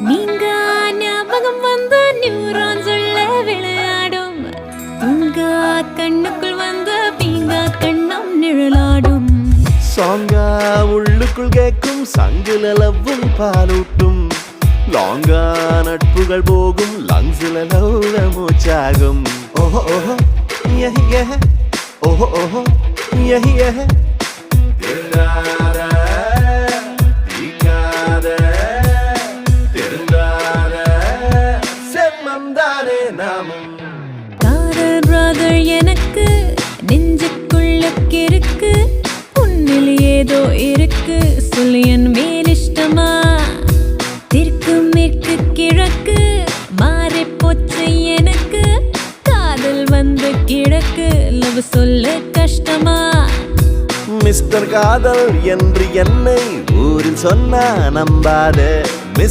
நீங்க ஞாபகம் வந்த நியூரான்ஸ் உள்ள விளையாடும் உங்க கண்ணுக்குள் வந்த பீங்கா கண்ணம் நிழலாடும் சாங்கா உள்ளுக்குள் கேட்கும் சங்குல லவ்வும் பாலூட்டும் லாங்கா நட்புகள் போகும் லங்ஸ்ல லவ்ல மூச்சாகும் ஓஹோ ஓஹோ யஹி யஹ ஓஹோ ஓஹோ யஹி யஹ திருந்தார தீக்காத திருந்தார செம்மந்தானே நாமும் காதல் பிரதர் எனக்கு நெஞ்சுக்குள்ள கிறுக்கு உன்னில் ஏதோ இருக்கு சொல்லு என் மேல் இஷ்டமா தெற்கு மேற்கு கிழக்கு மாறி போச்சு எனக்கு காதல் வந்து கிழக்கு லவ் சொல்ல கஷ்டமா மிஸ்டர் காதல் என்று என்னை ஊரில் சொன்னா நம்பாதே